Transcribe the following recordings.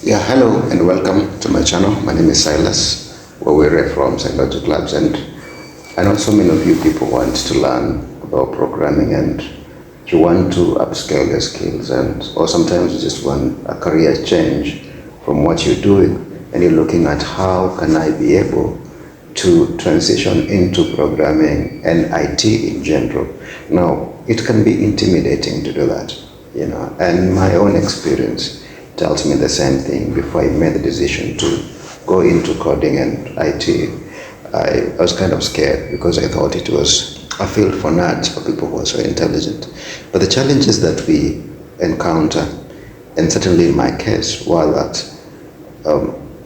Yeah, hello and welcome to my channel. My name is Silas, where we read from psychological labs, and I know so many of you people want to learn about programming and you want to upscale your skills, and or sometimes you just want a career change from what you're doing and you're looking at how can I be able to transition into programming and IT in general. Now, it can be intimidating to do that, and my own experience tells me the same thing. Before I made the decision to go into coding and IT, I was kind of scared because I thought it was a field for nerds, for people who are so intelligent. But the challenges that we encounter, and certainly in my case, were that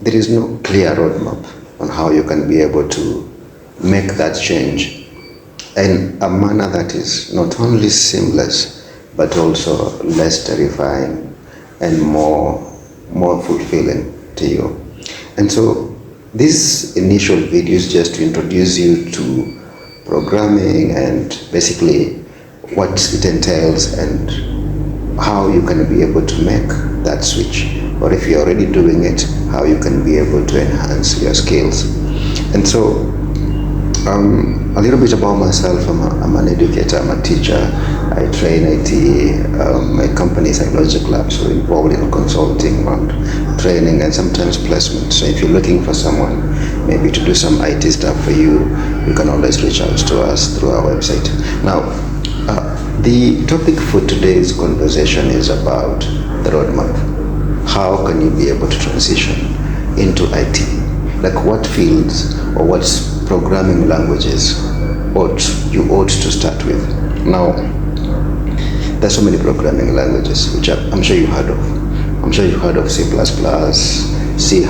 there is no clear roadmap on how you can be able to make that change in a manner that is not only seamless but also less terrifying and more fulfilling to you. And so this initial video is just to introduce you to programming and basically what it entails and how you can be able to make that switch, or if you're already doing it, how you can be able to enhance your skills. And so a little bit about myself. I'm an educator, I'm a teacher, I train IT, my company is Psychological Labs, so involved in consulting on training and sometimes placement. So if you're looking for someone maybe to do some IT stuff for you, you can always reach out to us through our website. Now, the topic for today's conversation is about the roadmap. How can you be able to transition into IT? Like what fields or what programming languages you ought to start with. Now, there's so many programming languages which I'm sure you've heard of. I'm sure you've heard of C++, C#,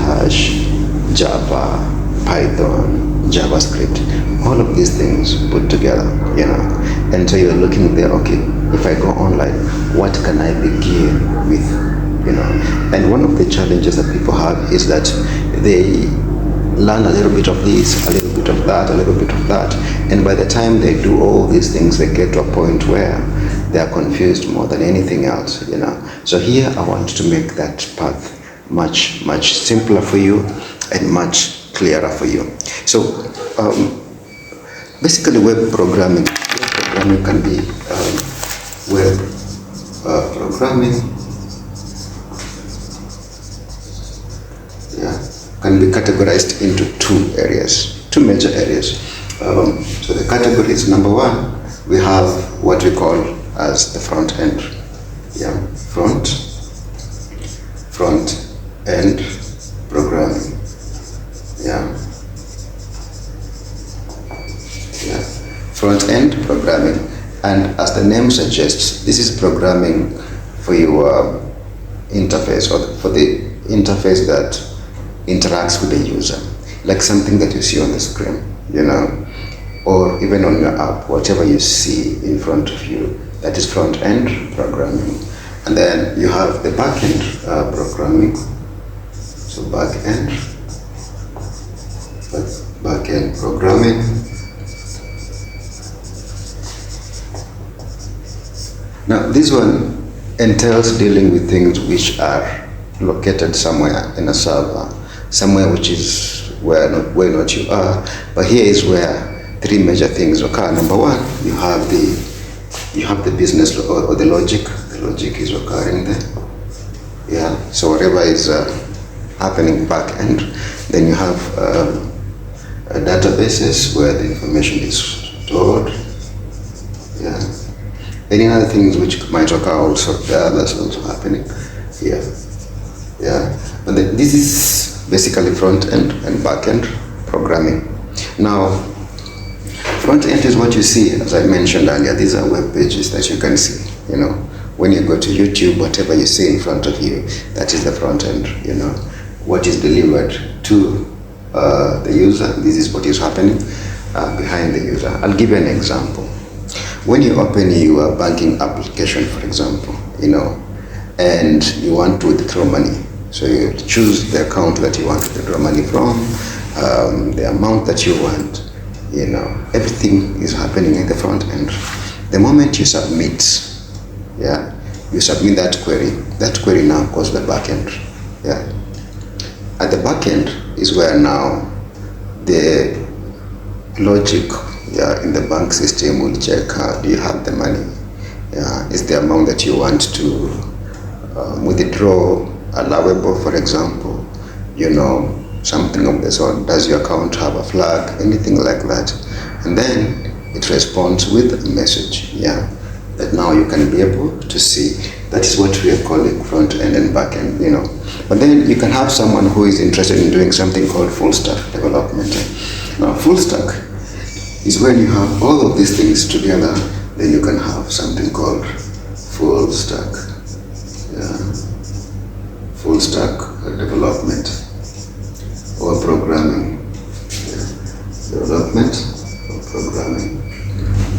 Java, Python, JavaScript, all of these things put together, And so you're looking there, okay, if I go online, what can I begin with, And one of the challenges that people have is that they learn a little bit of this, a little bit of that, a little bit of that, and by the time they do all these things, they get to a point where they are confused more than anything else, So here I want to make that path much simpler for you and much clearer for you. So basically web programming can be web programming can be categorized into two major areas. So the categories, number one, we have what we call as the front end. Front end programming. Front end programming, and as the name suggests, this is programming for your interface, or for the interface that interacts with the user, like something that you see on the screen, or even on your app, whatever you see in front of you, that is front end programming. And then you have the backend programming. So backend programming. Now this one entails dealing with things which are located somewhere in a server, somewhere which is where not you are. But here is where three major things occur. Number one, you have the business or the logic. The logic is occurring there. So whatever is happening back end, then you have databases where the information is stored. Any other things which might occur also, that's also happening here. But this is basically front end and back end programming. Now, front end is what you see, as I mentioned earlier. These are web pages that you can see. When you go to YouTube, whatever you see in front of you, that is the front end. What is delivered to the user. This is what is happening behind the user. I'll give you an example. When you open your banking application, for example, and you want to withdraw money, so you choose the account that you want to withdraw money from, the amount that you want, everything is happening in the front end. The moment you submit, you submit that query now goes to the back end. Yeah. At the back end is where now the logic, yeah, in the bank system will check, do you have the money? Yeah, is the amount that you want to withdraw allowable, for example, something of the sort. Does your account have a flag? Anything like that. And then it responds with a message, yeah, that now you can be able to see. That is what we are calling front end and back end, But then you can have someone who is interested in doing something called full stack development. Now, full stack is when you have all of these things together, then you can have something called full stack. Yeah. Full stack development or programming. Yeah. Development or programming.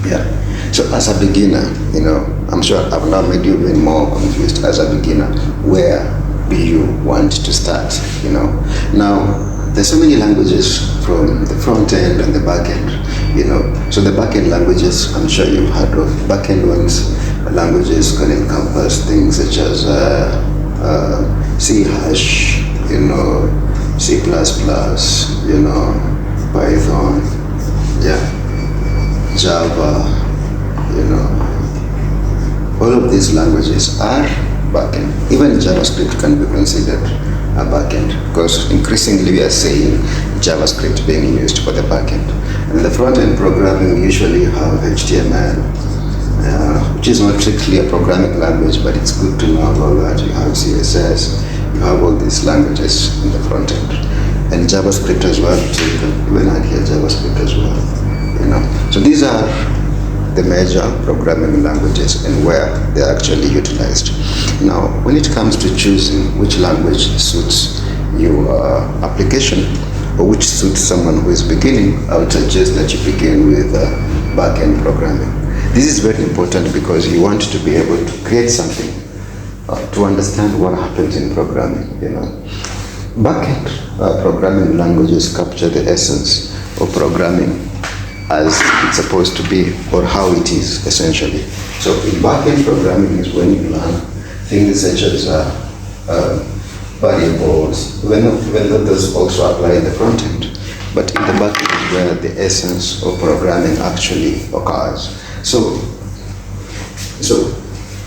Yeah. So as a beginner, I'm sure I've now made you even more confused. As a beginner, where do you want to start? Now there's so many languages from the front end and the back end. So the back end languages, I'm sure you've heard of. Back end languages can encompass things such as C#, C++, Python, yeah, Java, all of these languages are backend. Even JavaScript can be considered a backend, because increasingly we are seeing JavaScript being used for the backend. And the front-end programming usually have HTML, which is not strictly a programming language, but it's good to know about that. You have CSS, you have all these languages in the front end, and JavaScript as well. So you can even add here JavaScript as well. So these are the major programming languages and where they're actually utilized. Now, when it comes to choosing which language suits your application or which suits someone who is beginning, I would suggest that you begin with back-end programming. This is very important because you want to be able to create something to understand what happens in programming. Back-end programming languages capture the essence of programming as it's supposed to be, or how it is essentially. So in back-end programming is when you learn things such as variables, when those also apply in the front end, but in the back end is where the essence of programming actually occurs. So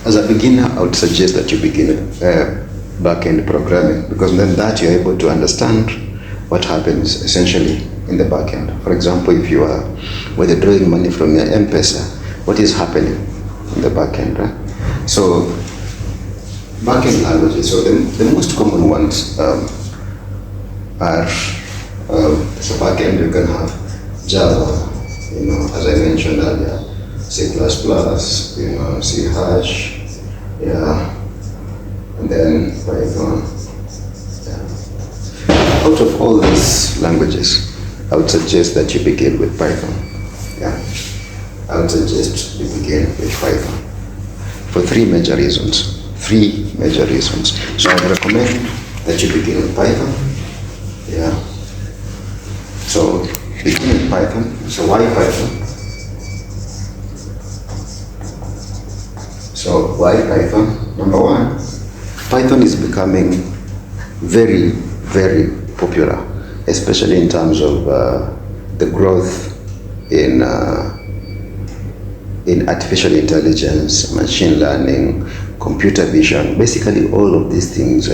as a beginner, I would suggest that you begin back-end programming, because then that you're able to understand what happens essentially in the back end. For example, if you are withdrawing money from your M-Pesa, what is happening in the back end, right? So back-end languages, so the most common ones are, so back-end you can have Java, as I mentioned earlier, C++, C#, yeah, and then Python. Yeah. Out of all these languages, I would suggest that you begin with Python. Yeah, I would suggest you begin with Python for three major reasons. So I would recommend that you begin with Python. Yeah. So begin with Python. So why Python? So why Python? Number one, Python is becoming very, very popular, especially in terms of the growth in artificial intelligence, machine learning, computer vision, basically all of these things,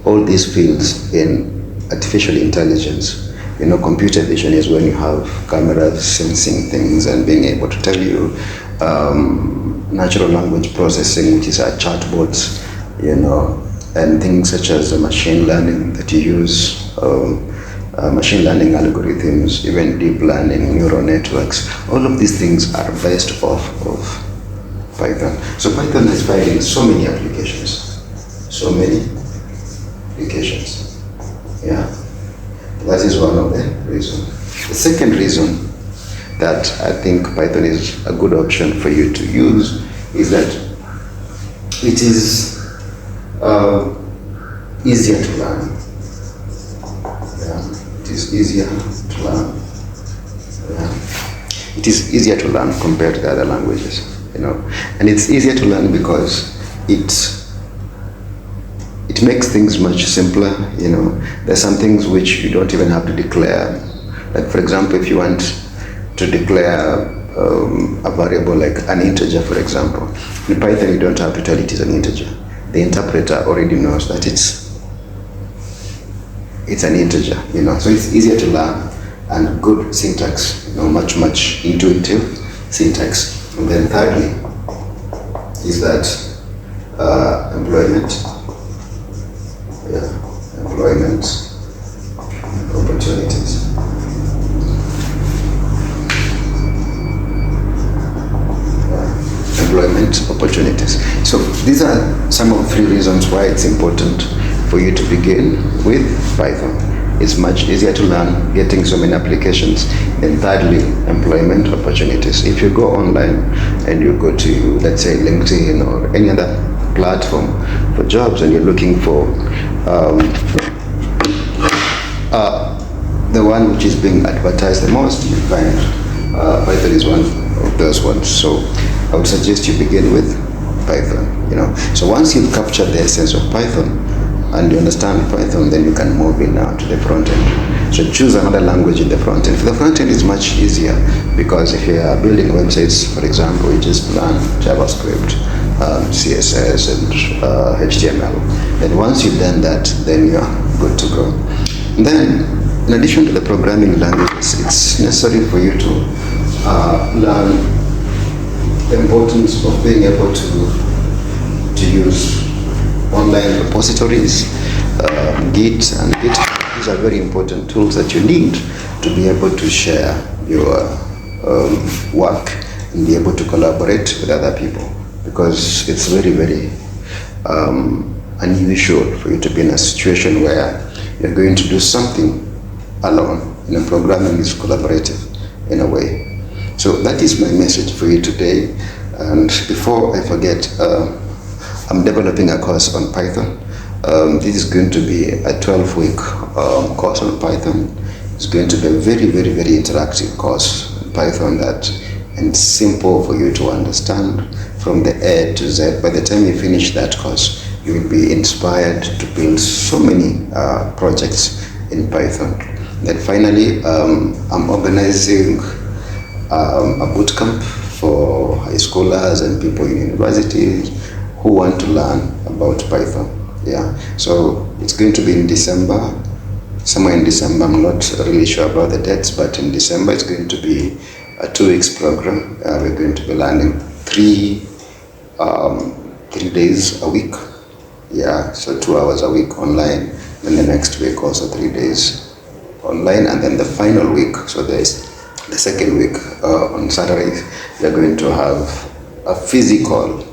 all these fields in artificial intelligence. Computer vision is when you have cameras sensing things and being able to tell you, natural language processing, which is our chatbots, and things such as machine learning that you use, machine learning algorithms, even deep learning, neural networks. All of these things are based off of Python. So Python is finding so many applications. Yeah, that is one of the reasons. The second reason that I think Python is a good option for you to use is that it is easier to learn. Yeah, it is easier to learn. Yeah. It is easier to learn compared to the other languages, and it's easier to learn because it it makes things much simpler. There's some things which you don't even have to declare. Like for example, if you want to declare a variable like an integer, for example, in Python you don't have to tell it is an integer. The interpreter already knows that it's an integer, so it's easier to learn, and good syntax, much intuitive syntax. And then thirdly is that employment opportunities. Employment opportunities. So these are some of the 3 reasons why it's important for you to begin with Python. It's much easier to learn, getting so many applications. And thirdly, employment opportunities. If you go online and you go to, let's say, LinkedIn or any other platform for jobs, and you're looking for the one which is being advertised the most, you find Python is one of those ones. So I would suggest you begin with Python. So once you've captured the essence of Python and you understand Python, then you can move in now to the front end. So choose another language in the front end. For the front end is much easier, because if you are building websites, for example, you just learn JavaScript, CSS and HTML. Then once you've done that, then you're good to go. And then in addition to the programming languages, it's necessary for you to learn the importance of being able to use online repositories, Git and GitHub. These are very important tools that you need to be able to share your work and be able to collaborate with other people, because it's very, very unusual for you to be in a situation where you're going to do something alone. Programming is collaborative in a way. So that is my message for you today. And before I forget, I'm developing a course on Python. This is going to be a 12-week course on Python. It's going to be a very, very, very interactive course on Python, and simple for you to understand from the A to Z. By the time you finish that course, you will be inspired to build so many projects in Python. Then finally, I'm organizing a bootcamp for high schoolers and people in universities who want to learn about Python. So it's going to be in December, somewhere in December. I'm not really sure about the dates, but in December it's going to be a 2 weeks program. We're going to be learning 3 days a week. So 2 hours a week online. Then the next week also 3 days online, and then the final week, so there's the second week, on Saturday, we are going to have a physical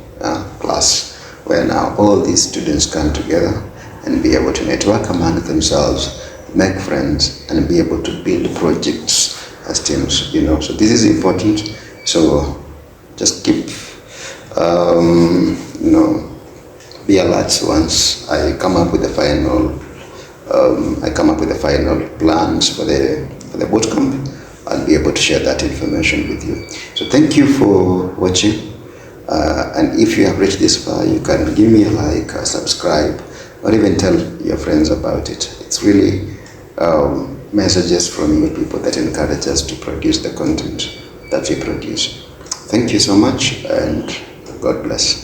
class where now all these students come together and be able to network among themselves, make friends, and be able to build projects as teams. So this is important. So just keep be alert once I come up with the final plans for the bootcamp. I'll be able to share that information with you. So thank you for watching. And if you have reached this far, you can give me a like, a subscribe, or even tell your friends about it. It's really messages from you people that encourage us to produce the content that we produce. Thank you so much, and God bless.